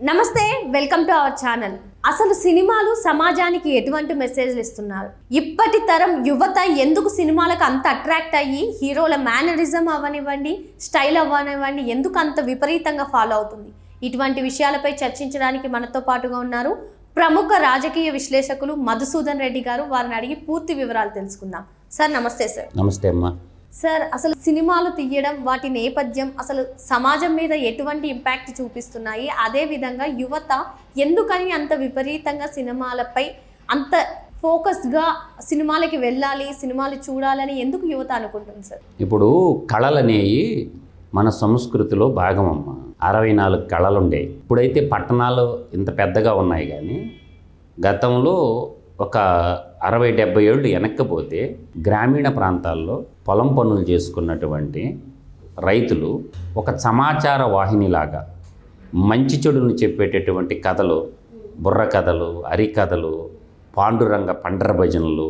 నమస్తే, welcome to our channel. అసలు సినిమాలు సమాజానికి ఎటువంటి మెసేజ్లు ఇస్తున్నారు? ఇప్పటి తరం యువత ఎందుకు సినిమాలకు అంత అట్రాక్ట్ అయ్యి హీరోల మేనరిజం అవనివ్వండి, స్టైల్ అవ్వనివ్వండి, ఎందుకు అంత విపరీతంగా ఫాలో అవుతుంది? ఇటువంటి విషయాలపై చర్చించడానికి మనతో పాటుగా ఉన్నారు ప్రముఖ రాజకీయ విశ్లేషకులు మధుసూదన్ రెడ్డి గారు. వారిని అడిగి పూర్తి వివరాలు తెలుసుకుందాం. సార్ నమస్తే. సార్ నమస్తే అమ్మా. సార్, అసలు సినిమాలు తీయడం, వాటి నేపథ్యం అసలు సమాజం మీద ఎటువంటి ఇంపాక్ట్ చూపిస్తున్నాయి? అదేవిధంగా యువత ఎందుకని అంత విపరీతంగా సినిమాలపై అంత ఫోకస్గా సినిమాలకి వెళ్ళాలి, సినిమాలు చూడాలని ఎందుకు యువత అనుకుంటుంది సార్? ఇప్పుడు కళలు అనేవి మన సంస్కృతిలో భాగమమ్మ. 64 కళలు ఉండేవి. ఇప్పుడైతే పట్టణాలు ఇంత పెద్దగా ఉన్నాయి, కానీ గతంలో ఒక 60-70 ఏళ్ళు వెనక్కిపోతే గ్రామీణ ప్రాంతాల్లో పొలం పనులు చేసుకున్నటువంటి రైతులు ఒక సమాచార వాహినిలాగా మంచి చెడుని చెప్పేటటువంటి కథలు, బుర్ర కథలు, హరికథలు, పాండురంగ పండర భజనలు,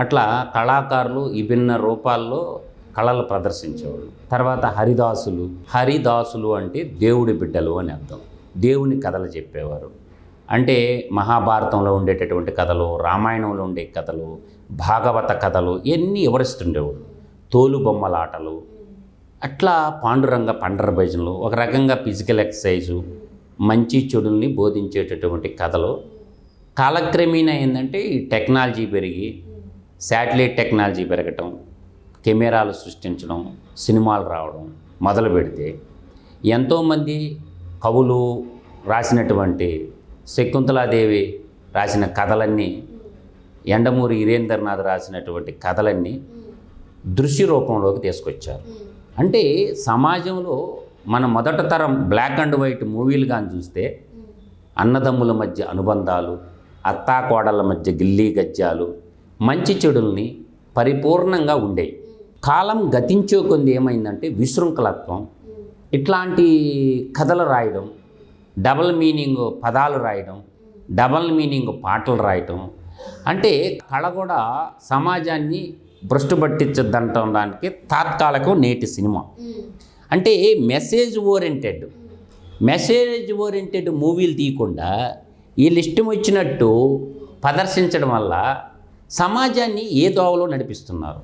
అట్లా కళాకారులు విభిన్న రూపాల్లో కళలు ప్రదర్శించేవాళ్ళు. తర్వాత హరిదాసులు అంటే దేవుడి బిడ్డలు అని అర్థం. దేవుని కథలు చెప్పేవారు. అంటే మహాభారతంలో ఉండేటటువంటి కథలు, రామాయణంలో ఉండే కథలు, భాగవత కథలు ఇవన్నీ వివరిస్తుండేవాళ్ళు. తోలు బొమ్మలాటలు, అట్లా పాండురంగ పండర భజనలు, ఒక రకంగా ఫిజికల్ ఎక్సర్సైజు, మంచి చెడుల్ని బోధించేటటువంటి కథలు. కాలక్రమేణా ఏంటంటే ఈ టెక్నాలజీ పెరిగి, శాటిలైట్ టెక్నాలజీ పెరగటం, కెమెరాలు సృష్టించడం, సినిమాలు రావడం మొదలు పెడితే ఎంతోమంది కవులు రాసినటువంటి శకుంతలాదేవి రాసిన కథలన్నీ, యండమూరి వీరేంద్రనాథ్ రాసినటువంటి కథలన్నీ దృశ్య రూపంలోకి తీసుకొచ్చారు. అంటే సమాజంలో మన మొదటి తరం బ్లాక్ అండ్ వైట్ మూవీలు కానీ చూస్తే అన్నదమ్ముల మధ్య అనుబంధాలు, అత్తాకోడళ్ళ మధ్య గిల్లీ గజ్జాలు, మంచి చెడుల్ని పరిపూర్ణంగా ఉండేవి. కాలం గతించే కొంది ఏమైందంటే విశృంఖలత్వం, ఇట్లాంటి కథలు రాయడం, డబల్ మీనింగ్ పదాలు రాయడం, డబల్ మీనింగ్ పాటలు రాయటం, అంటే కళ కూడా సమాజాన్ని భ్రష్టు పట్టించద్దంటాం. దానికి తాత్కాలికం నేటి సినిమా. అంటే మెసేజ్ ఓరియంటెడ్ మూవీలు తీయకుండా వీళ్ళు ఇష్టం వచ్చినట్టు ప్రదర్శించడం వల్ల సమాజాన్ని ఏ దోవలో నడిపిస్తున్నారు.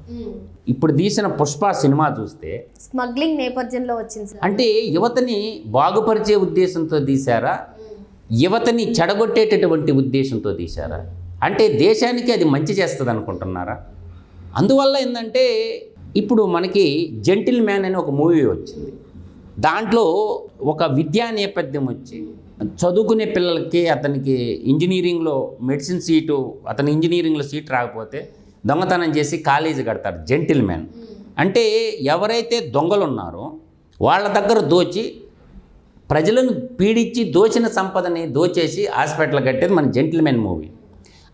ఇప్పుడు తీసిన పుష్ప సినిమా చూస్తే స్మగ్లింగ్ నేపథ్యంలో వచ్చింది. అంటే యువతని బాగుపరిచే ఉద్దేశంతో తీశారా, యువతని చెడగొట్టేటటువంటి ఉద్దేశంతో తీశారా? అంటే దేశానికి అది మంచి చేస్తుంది అనుకుంటున్నారా? అందువల్ల ఏంటంటే ఇప్పుడు మనకి జెంటిల్ మ్యాన్ అని ఒక మూవీ వచ్చింది. దాంట్లో ఒక విద్యా నేపథ్యం వచ్చి చదువుకునే పిల్లలకి, అతనికి ఇంజనీరింగ్లో మెడిసిన్ సీటు, అతని ఇంజనీరింగ్లో సీట్ రాకపోతే దొంగతనం చేసి కాలేజీ కడతారు. జెంటిల్ మ్యాన్ అంటే ఎవరైతే దొంగలు ఉన్నారో వాళ్ళ దగ్గర దోచి, ప్రజలను పీడించి దోచిన సంపదని దోచేసి హాస్పిటల్ కట్టేది మన జెంటిల్ మ్యాన్ మూవీ.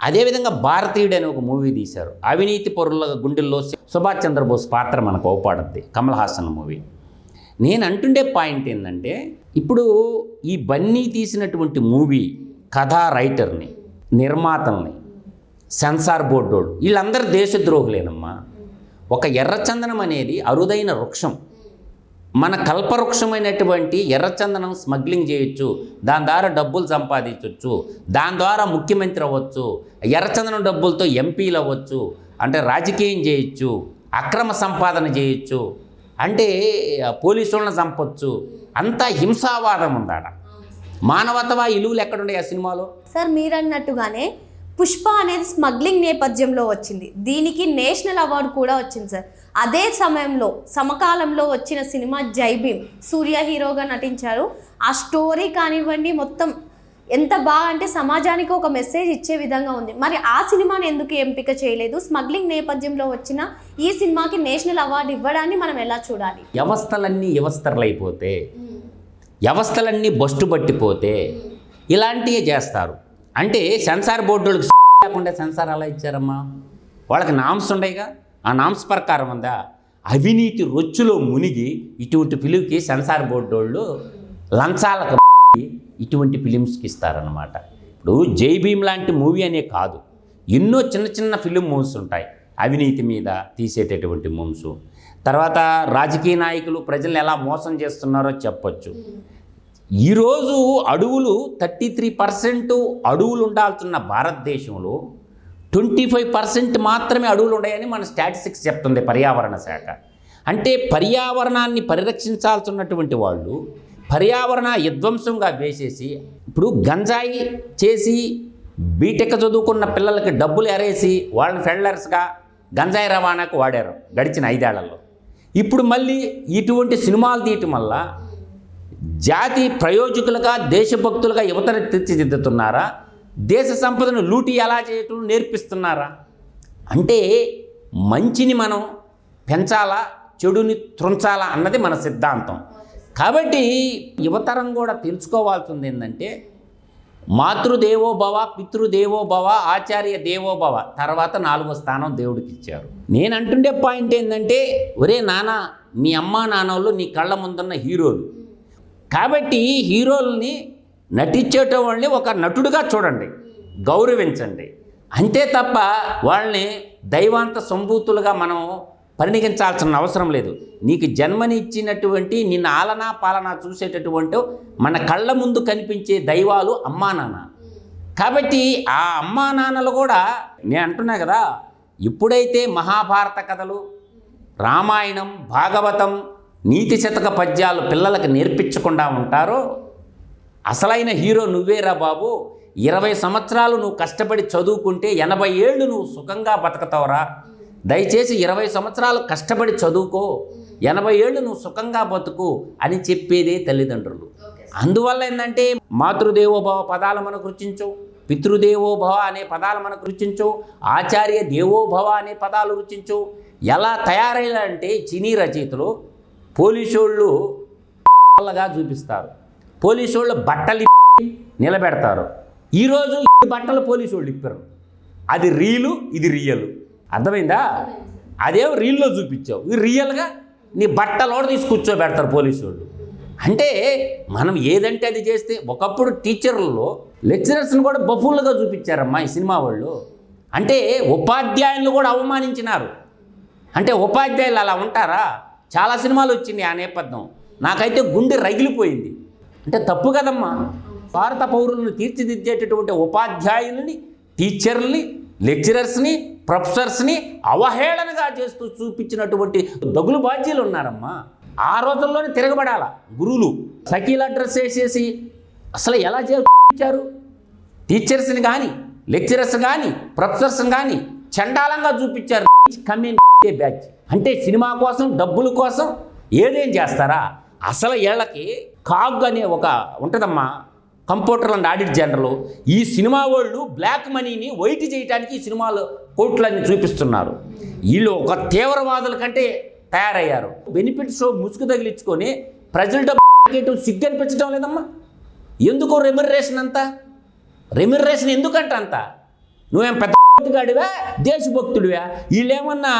అదేవిధంగా భారతీయుడు అని ఒక మూవీ తీశారు. అవినీతి పరుల గుండెల్లో సుభాష్ చంద్రబోస్ పాత్ర మనకు అవుపాడుద్ది, కమల్ హాసన్ మూవీ. నేను అంటుండే పాయింట్ ఏంటంటే, ఇప్పుడు ఈ బన్నీ తీసినటువంటి మూవీ కథా రైటర్ని, నిర్మాతల్ని, సెన్సార్ బోర్డు వీళ్ళందరూ దేశద్రోహులేనమ్మా. ఒక ఎర్రచందనం అనేది అరుదైన వృక్షం. మన కల్పవృక్షమైనటువంటి ఎర్రచందనం స్మగ్లింగ్ చేయొచ్చు, దాని ద్వారా డబ్బులు సంపాదించవచ్చు, దాని ద్వారా ముఖ్యమంత్రి అవ్వచ్చు, ఎర్రచందనం డబ్బులతో ఎంపీలు అవ్వచ్చు, అంటే రాజకీయం చేయొచ్చు, అక్రమ సంపాదన చేయొచ్చు, అంటే పోలీసు వాళ్ళని చంపొచ్చు. అంతా హింసావాదం ఉందాడ. మానవత్వ విలువలు ఎక్కడుండే ఆ సినిమాలో? సార్, మీరు అన్నట్టుగానే పుష్ప అనేది స్మగ్లింగ్ నేపథ్యంలో వచ్చింది. దీనికి నేషనల్ అవార్డు కూడా వచ్చింది సార్. అదే సమయంలో సమకాలంలో వచ్చిన సినిమా జై భీమ్, సూర్య హీరోగా నటించారు. ఆ స్టోరీ కానివ్వండి, మొత్తం ఎంత బాగా అంటే సమాజానికి ఒక మెసేజ్ ఇచ్చే విధంగా ఉంది. మరి ఆ సినిమాని ఎందుకు ఎంపిక చేయలేదు? స్మగ్లింగ్ నేపథ్యంలో వచ్చిన ఈ సినిమాకి నేషనల్ అవార్డు ఇవ్వడాన్ని మనం ఎలా చూడాలి? వ్యవస్థలైపోతే, వ్యవస్థలన్నీ బస్టు పట్టిపోతే ఇలాంటివే చేస్తారు. అంటే సెన్సార్ బోర్డులకు లేకుండా సెన్సార్ అలా ఇచ్చారమ్మా. వాళ్ళకి నామ్స్ ఉండేగా, ఆ నామ్స్ ప్రకారం ఉందా? అవినీతి రొచ్చులో మునిగి ఇటువంటి పిలువుకి సెన్సార్ బోర్డు వాళ్ళు లంచాలకు ఇటువంటి ఫిలిమ్స్కి ఇస్తారనమాట. ఇప్పుడు జై భీమ్ లాంటి మూవీ అనే కాదు, ఎన్నో చిన్న చిన్న ఫిలిం మూవ్స్ ఉంటాయి అవినీతి మీద తీసేటటువంటి మూవ్స్. తర్వాత రాజకీయ నాయకులు ప్రజల్ని ఎలా మోసం చేస్తున్నారో చెప్పొచ్చు. ఈరోజు అడవులు 33% అడవులు ఉండాల్సిన భారతదేశంలో 25% మాత్రమే అడవులు ఉన్నాయని మన స్టాటిస్టిక్స్ చెప్తుంది పర్యావరణ శాఖ. అంటే పర్యావరణాన్ని పరిరక్షించాల్సినటువంటి వాళ్ళు పర్యావరణ విధ్వంసంగా వేసేసి, ఇప్పుడు గంజాయి చేసి బీటెక్ చదువుకున్న పిల్లలకి డబ్బులు ఎరేసి వాళ్ళని ఫెడలర్స్గా గంజాయి రవాణాకు వాడారు గడిచిన 5 ఏళ్లలో. ఇప్పుడు మళ్ళీ ఇటువంటి సినిమాలు తీయటం వల్ల జాతి ప్రయోజకులుగా దేశభక్తులుగా యువతను తీర్చిదిద్దుతున్నారా, దేశ సంపదను లూటీ ఎలా చేయటం నేర్పిస్తున్నారా? అంటే మంచిని మనం పెంచాలా, చెడుని త్రుంచాలా అన్నది మన సిద్ధాంతం. కాబట్టి యువతరం కూడా తెలుసుకోవాల్సింది ఏంటంటే, మాతృదేవో భవ, పితృదేవో భవ, ఆచార్య దేవో భవ, తర్వాత 4వ స్థానం దేవుడికి ఇచ్చారు. నేను అంటుండే పాయింట్ ఏంటంటే, ఒరే నాన్న, మీ అమ్మా నాన్నలు నీ కళ్ళ ముందున్న హీరోలు. కాబట్టి హీరోల్ని నటించేట వాళ్ళని ఒక నటుడుగా చూడండి, గౌరవించండి. అంతే తప్ప వాళ్ళని దైవాంత సంభూతులుగా మనం పరిగణించాల్సిన అవసరం లేదు. నీకు జన్మనిచ్చినటువంటి నిన్ను ఆలనా పాలనా చూసేటటువంటి మన కళ్ళ ముందు కనిపించే దైవాలు అమ్మా నాన్న. కాబట్టి ఆ అమ్మా నాన్నలు కూడా, నేను అంటున్నా కదా, ఎప్పుడైతే మహాభారత కథలు, రామాయణం, భాగవతం, నీతి శతక పద్యాలు పిల్లలకు నేర్పించకుండా ఉంటారో, అసలైన హీరో నువ్వేరా బాబు, 20 సంవత్సరాలు నువ్వు కష్టపడి చదువుకుంటే 80 ఏళ్ళు నువ్వు సుఖంగా బతుకుతావురా, దయచేసి 20 సంవత్సరాలు కష్టపడి చదువుకో, 80 ఏళ్ళు నువ్వు సుఖంగా బతుకు అని చెప్పేదే తల్లిదండ్రులు. అందువల్ల ఏంటంటే, మాతృదేవోభవ పదాలు మనకు రుచించవు, పితృదేవోభవ అనే పదాలు మనకు రుచించవు, ఆచార్య దేవోభవ అనే పదాలు రుచించవు. ఎలా తయారయ్యాలంటే సినీ రచయితలు పోలీసోళ్ళు గా చూపిస్తారు, పోలీసోళ్ళు బట్టలు నిలబెడతారు. ఈరోజు బట్టలు పోలీసోళ్ళు ఇప్పారు, అది రీలు, ఇది రియల్. అర్థమైందా? అదేమో రీల్లో చూపించావు, ఇది రియల్గా నీ బట్టలోడ తీసి కూర్చోబెడతారు పోలీసు వాళ్ళు. అంటే మనం ఏదంటే అది చేస్తే, ఒకప్పుడు టీచర్లలో లెక్చరర్స్ని కూడా బఫూన్లుగా చూపించారమ్మా ఈ సినిమా వాళ్ళు. అంటే ఉపాధ్యాయులను కూడా అవమానించినారు. అంటే ఉపాధ్యాయులు అలా ఉంటారా? చాలా సినిమాలు వచ్చింది ఆ నేపథ్యం. నాకైతే గుండె రగిలిపోయింది. అంటే తప్పు కదమ్మా. భారత పౌరులను తీర్చిదిద్దేటటువంటి ఉపాధ్యాయులని, టీచర్లని, లెక్చరర్స్ని, ప్రొఫెసర్స్ని అవహేళనగా చేస్తూ చూపించినటువంటి దగులు బాధ్యులు ఉన్నారమ్మా. ఆ రోజుల్లోనే తిరగబడాల గురువులు. సకీల డ్రెస్ వేసేసి అసలు ఎలా చేశారు? టీచర్స్ని కానీ, లెక్చరర్స్ కానీ, ప్రొఫెసర్స్ని కానీ చండాలంగా చూపించారు. కమ్యూనిటీ బ్యాచ్ అంటే సినిమా కోసం, డబ్బుల కోసం ఏదేం చేస్తారా? అసలు వీళ్ళకి కాగ్ అనే ఒక ఉంటుందమ్మా, కంప్యూటర్ అండ్ ఆడిట్ జనరల్. ఈ సినిమా వాళ్ళు బ్లాక్ మనీని వైట్ చేయడానికి ఈ సినిమాలు కోట్లన్నీ చూపిస్తున్నారు. వీళ్ళు ఒక తీవ్రవాదుల కంటే తయారయ్యారు. బెనిఫిట్ షో ముసుగు తగిలించుకొని ప్రజల డబ్బు సిగ్గు అనిపించడం లేదమ్మా. ఎందుకు రెమ్యునరేషన్ అంతా? రెమ్యునరేషన్ ఎందుకంట అంత? నువ్వేం పెద్దగాడివా, దేశభక్తుడివా? వీళ్ళేమన్నా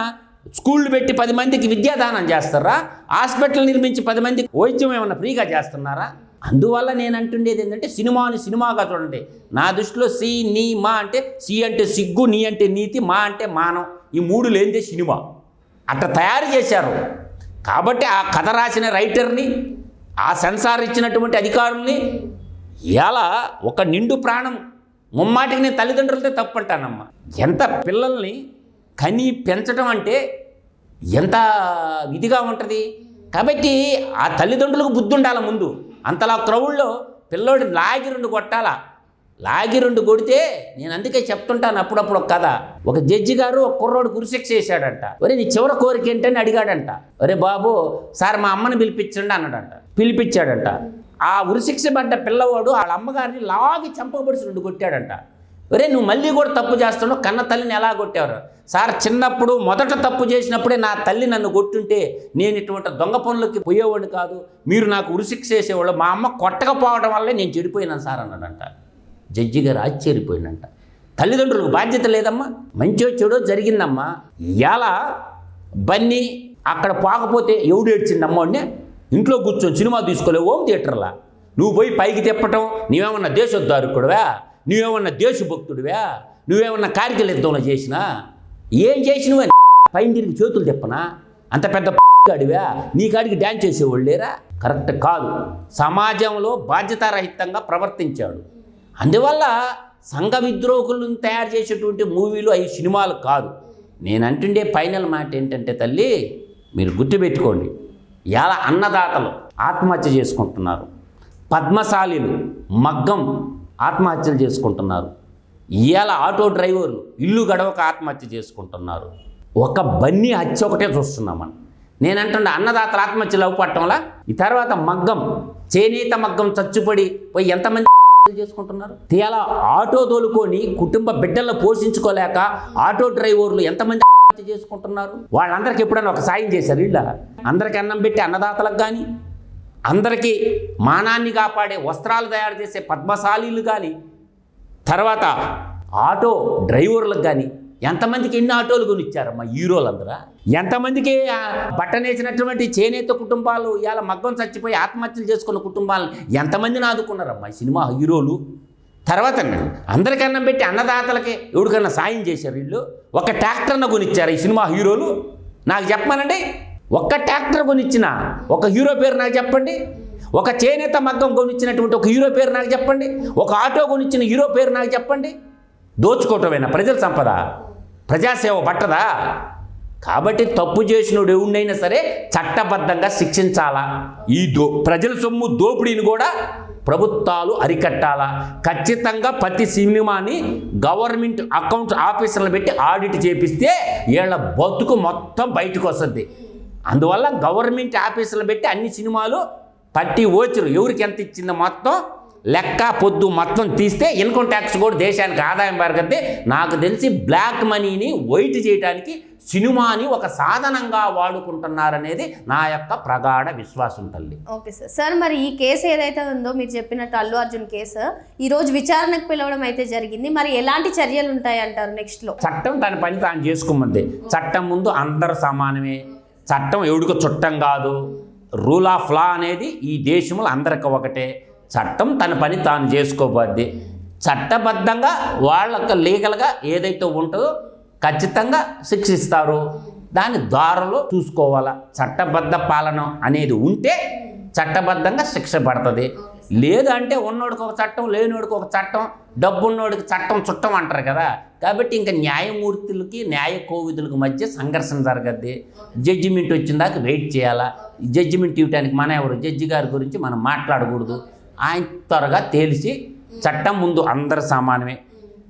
స్కూళ్ళు పెట్టి 10 మందికి విద్యాదానం చేస్తారా? హాస్పిటల్ నిర్మించి 10 మందికి వైద్యం ఏమన్నా ఫ్రీగా చేస్తున్నారా? అందువల్ల నేను అంటుండేది ఏంటంటే, సినిమాని సినిమాగా చూడండి. నా దృష్టిలో సి, నీ, మా అంటే, సి అంటే సిగ్గు, నీ అంటే నీతి, మా అంటే మానం. ఈ 3 లేనిదే సినిమా. అట్లా తయారు చేశారు. కాబట్టి ఆ కథ రాసిన రైటర్ని, ఆ సెన్సార్ ఇచ్చినటువంటి అధికారుల్ని ఇలా ఒక నిండు ప్రాణం ముమ్మాటికి నేను తల్లిదండ్రులతో తప్పంటానమ్మా. ఎంత పిల్లల్ని కని పెంచడం అంటే ఎంత ఇదిగా ఉంటుంది. కాబట్టి ఆ తల్లిదండ్రులకు బుద్ధి ఉండాలి ముందు. అంతలా క్రౌడ్లో పిల్లోడి లాగి 2 కొట్టాలా. లాగి 2 కొడితే, నేను అందుకే చెప్తుంటాను అప్పుడప్పుడు ఒక కథ. ఒక జడ్జి గారు ఒక కుర్రోడు ఉరిశిక్ష చేశాడంట. ఒరే నీ చివరి కోరిక ఏంటని అడిగాడంట. ఒరే బాబు, సార్ మా అమ్మని పిలిపించండి అన్నాడంట. పిలిపించాడంట. ఆ ఉరిశిక్ష పడ్డ పిల్లవాడు వాళ్ళ అమ్మగారిని లాగి చంపబడిసి 2 కొట్టాడంట. ఒరే నువ్వు మళ్ళీ కూడా తప్పు చేస్తున్నావు, కన్న తల్లిని ఎలా కొట్టేవారు? సార్ చిన్నప్పుడు మొదట తప్పు చేసినప్పుడే నా తల్లి నన్ను కొట్టుంటే నేను ఇటువంటి దొంగ పనులకి పోయేవాడిని కాదు, మీరు నాకు ఉరిశిక్ష చేసేవాళ్ళు, మా అమ్మ కొట్టకపోవడం వల్లే నేను చెడిపోయినాను సార్ అన్నాడంట. జడ్జి గారు ఆశ్చర్యపోయినంట. తల్లిదండ్రులకు బాధ్యత లేదమ్మా? మంచో చెడో జరిగిందమ్మా. ఇలా బన్నీ అక్కడ పోకపోతే ఎవడు ఏడ్చిందమ్మా? ఇంట్లో కూర్చొని సినిమా తీసుకోలేవు హోమ్ థియేటర్లా. నువ్వు పోయి పైకి తిప్పటం, నువ్వేమన్నా దేశోద్ధారకుడువా? నువ్వేమన్నా దేశభక్తుడివా? నువ్వేమన్నా కార్గిల్ యుద్ధంలో చేసినా? ఏం చేసినవా? పైన తిరిగి చేతులు తిప్పనా? అంత పెద్ద అడివా? నీ కాడికి డ్యాన్స్ చేసేవాళ్ళు లేరా? కరెక్ట్ కాదు. సమాజంలో బాధ్యతారహితంగా ప్రవర్తించాడు. అందువల్ల సంఘ విద్రోహులను తయారు చేసేటువంటి మూవీలు అవి సినిమాలు కాదు. నేను అంటుండే ఫైనల్ మాట ఏంటంటే తల్లి, మీరు గుర్తుపెట్టుకోండి, ఇలా అన్నదాతలు ఆత్మహత్య చేసుకుంటున్నారు, పద్మశాలీలు మగ్గం ఆత్మహత్యలు చేసుకుంటున్నారు, ఇవాళ ఆటో డ్రైవర్లు ఇల్లు గడవక ఆత్మహత్య చేసుకుంటున్నారు. ఒక బన్నీ హత్య ఒకటే చూస్తున్నాం మనం. నేను అంటుండే అన్నదాతల ఆత్మహత్యలు అవ్వపట్టంలా ఈ తర్వాత మగ్గం చేనేత మగ్గం చచ్చుపడి పోయి ఎంతమంది చేసుకుంటున్నారు. ఇలా ఆటో తోలుకొని కుటుంబ బిడ్డలను పోషించుకోలేక ఆటో డ్రైవర్లు ఎంతమంది చేసుకుంటున్నారు. వాళ్ళందరికీ ఎప్పుడైనా ఒక సాయం చేశారు? వీళ్ళ అందరికీ అన్నం పెట్టి అన్నదాతలకు కానీ, అందరికీ మానాన్ని కాపాడే వస్త్రాలు తయారు చేసే పద్మశాలీలు కానీ, తర్వాత ఆటో డ్రైవర్లకు కానీ ఎంతమందికి ఎన్ని ఆటోలు కొనిచ్చారమ్మా హీరోలందరూ? ఎంతమందికి బట్టనేసినటువంటి చేనేత కుటుంబాలు ఇవాళ మగ్గం చచ్చిపోయి ఆత్మహత్యలు చేసుకున్న కుటుంబాలను ఎంతమందిని ఆదుకున్నారమ్మా ఈ సినిమా హీరోలు? తర్వాత అందరికీ అన్నం పెట్టి అన్నదాతలకి ఎవరికన్నా సాయం చేశారు వీళ్ళు? ఒక ట్రాక్టర్ను కొనిచ్చారు ఈ సినిమా హీరోలు? నాకు చెప్పమనండి, ఒక్క ట్రాక్టర్ కొనిచ్చిన ఒక హీరో పేరు నాకు చెప్పండి. ఒక చేనేత మగ్గం కొనిచ్చినటువంటి ఒక హీరో పేరు నాకు చెప్పండి. ఒక ఆటో కొనిచ్చిన హీరో పేరు నాకు చెప్పండి. దోచుకోవటమేనా ప్రజల సంపద? ప్రజాసేవ పట్టదా? కాబట్టి తప్పు చేసినోడు ఎవరినైనా సరే చట్టబద్ధంగా శిక్షించాలా. ఈ ప్రజల సొమ్ము దోపిడీని కూడా ప్రభుత్వాలు అరికట్టాలా. ఖచ్చితంగా ప్రతి సినిమాని గవర్నమెంట్ అకౌంట్స్ ఆఫీసర్లు పెట్టి ఆడిట్ చేపిస్తే వీళ్ళ బతుకు మొత్తం బయటకు వస్తుంది. అందువల్ల గవర్నమెంట్ ఆఫీసర్లు పెట్టి అన్ని సినిమాలు పట్టి ఓచరు ఎవరికి ఎంత ఇచ్చిందో మొత్తం లెక్క పొద్దు మొత్తం తీస్తే ఇన్కమ్ ట్యాక్స్ కూడా దేశానికి ఆదాయం పెరగద్ది. నాకు తెలిసి బ్లాక్ మనీని వైట్ చేయడానికి సినిమాని ఒక సాధనంగా వాడుకుంటున్నారనేది నా యొక్క ప్రగాఢ విశ్వాసం తల్లి. Okay sir. సార్ మరి ఈ కేసు ఏదైతే ఉందో మీరు చెప్పినట్టు అల్లు అర్జున్ కేసు ఈరోజు విచారణకు పిలవడం అయితే జరిగింది. మరి ఎలాంటి చర్యలు ఉంటాయి అంటారు నెక్స్ట్లో? చట్టం తన పని తాను చేసుకోమంది. చట్టం ముందు అందరు సమానమే. చట్టం ఎవడికి చుట్టం కాదు. రూల్ ఆఫ్ లా అనేది ఈ దేశంలో అందరికి ఒకటే. చట్టం తన పని తాను చేసుకోబోద్ది. చట్టబద్ధంగా వాళ్ళకు లీగల్గా ఏదైతే ఉంటుందో ఖచ్చితంగా శిక్షిస్తారు. దాని దారిలో చూసుకోవాలా. చట్టబద్ధ పాలన అనేది ఉంటే చట్టబద్ధంగా శిక్ష పడుతుంది. లేదంటే ఉన్నోడికి ఒక చట్టం, లేనివాడికి ఒక చట్టం, డబ్బున్నోడికి చట్టం చుట్టం అంటారు కదా. కాబట్టి ఇంకా న్యాయమూర్తులకి న్యాయ కోవిదులకు మధ్య సంఘర్షణ జరగద్ది. జడ్జిమెంట్ వచ్చిన దాకా వెయిట్ చేయాలా. జడ్జిమెంట్ ఇవ్వడానికి మన ఎవరు జడ్జి గారి గురించి మనం మాట్లాడకూడదు. ఆయన త్వరగా తేల్చి చట్టం ముందు అందరు సమానమే.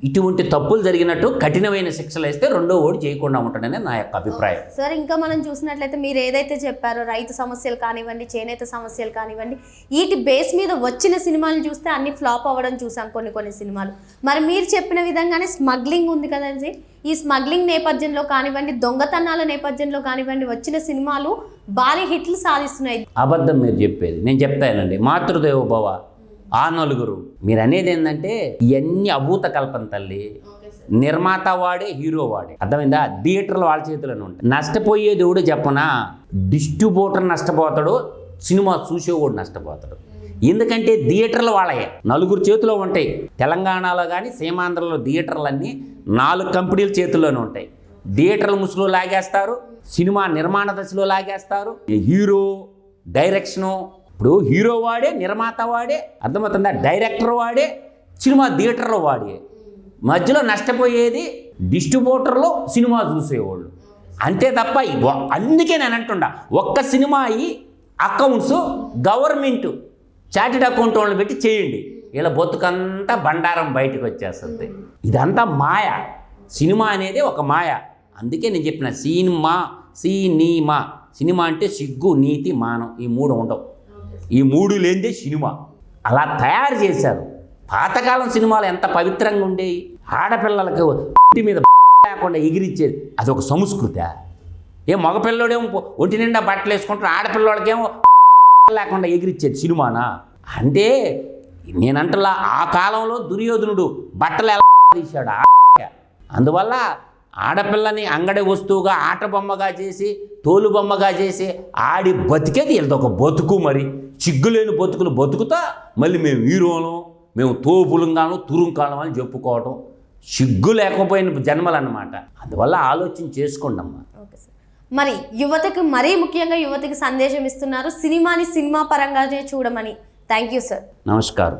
ఇటువంటి తప్పులు జరిగినట్టు కఠినమైన శిక్షలు వేస్తే రెండో ఓడి చేయకుండా ఉంటాడనే నా యొక్క అభిప్రాయం. సార్ ఇంకా మనం చూసినట్లయితే మీరు ఏదైతే చెప్పారో రైతు సమస్యలు కానివ్వండి, చేనేత సమస్యలు కానివ్వండి, వీటి బేస్ మీద వచ్చిన సినిమాలు చూస్తే అన్ని ఫ్లాప్ అవ్వడం చూసాం కొన్ని సినిమాలు. మరి మీరు చెప్పిన విధంగానే స్మగ్లింగ్ ఉంది కదండి, ఈ స్మగ్లింగ్ నేపథ్యంలో కానివ్వండి, దొంగతనాల నేపథ్యంలో కానివ్వండి వచ్చిన సినిమాలు భారీ హిట్లు సాధిస్తున్నాయి. అబద్ధం మీరు చెప్పేది. నేను చెప్తానండి, మాతృదేవో భవ, ఆ నలుగురు. మీరు అనేది ఏంటంటే ఇవన్నీ అభూత కల్పన తల్లి. నిర్మాత వాడే, హీరో వాడే. అర్థమైందా? థియేటర్లు వాళ్ళ చేతిలోనే ఉంటాయి. నష్టపోయేది ఎవడు చెప్పనా? డిస్ట్రిబ్యూటర్ నష్టపోతాడు, సినిమా చూసేవాడు నష్టపోతాడు. ఎందుకంటే థియేటర్లు వాళ్ళయే, నలుగురు చేతిలో ఉంటాయి. తెలంగాణలో కానీ సీమాంధ్రలో థియేటర్లన్నీ 4 కంపెనీల చేతుల్లోనే ఉంటాయి. థియేటర్లు ముసుగులో లాగేస్తారు, సినిమా నిర్మాణ దశలో లాగేస్తారు. హీరో డైరెక్షను, ఇప్పుడు హీరో వాడే, నిర్మాత వాడే, అర్థమవుతుందా? డైరెక్టర్ వాడే, సినిమా థియేటర్లో వాడే. మధ్యలో నష్టపోయేది డిస్ట్రిబ్యూటర్లు, సినిమా చూసేవాళ్ళు అంతే తప్ప. అందుకే నేను అంటుండా, ఒక్క cinema accounts government chartered account వాళ్ళని పెట్టి చేయండి, ఇలా బతుకంతా బండారం బయటకు వచ్చేస్తుంది. ఇదంతా మాయ. సినిమా అనేది ఒక మాయ. అందుకే నేను చెప్పిన సినిమా అంటే సిగ్గు, నీతి, మానం, ఈ 3 ఉండవు. ఈ 3 లేనిదే సినిమా. అలా తయారు చేశారు. పాతకాలం సినిమాలు ఎంత పవిత్రంగా ఉండేవి. ఆడపిల్లలకి ఒంటి మీద లేకుండా ఎగిరిచ్చేది, అది ఒక సంస్కృతి. మగపిల్లడేమో ఒంటి నిండా బట్టలు వేసుకుంటారు, ఆడపిల్లలకేమో లేకుండా ఎగిరిచ్చేది సినిమానా? అంటే నేనంటలా ఆ కాలంలో దుర్యోధనుడు బట్టలు ఎలా తీశాడు. అందువల్ల ఆడపిల్లని అంగడి వస్తువుగా, ఆట బొమ్మగా చేసి, తోలు బొమ్మగా చేసి ఆడి బతికేది వీళ్ళదొక బతుకు. మరి సిగ్గులేని బతుకులు బతుకుతా మళ్ళీ మేము హీరోలం, మేము తోపులంగాను తురుంకాలం అని చెప్పుకోవటం సిగ్గు లేకపోయిన జన్మలు అన్నమాట. అందువల్ల ఆలోచన చేసుకోండి అమ్మా. Okay sir. మరి యువతకి మరీ ముఖ్యంగా యువతకి సందేశం ఇస్తున్నారు, సినిమాని సినిమా పరంగానే చూడమని. Thank you sir. నమస్కారం.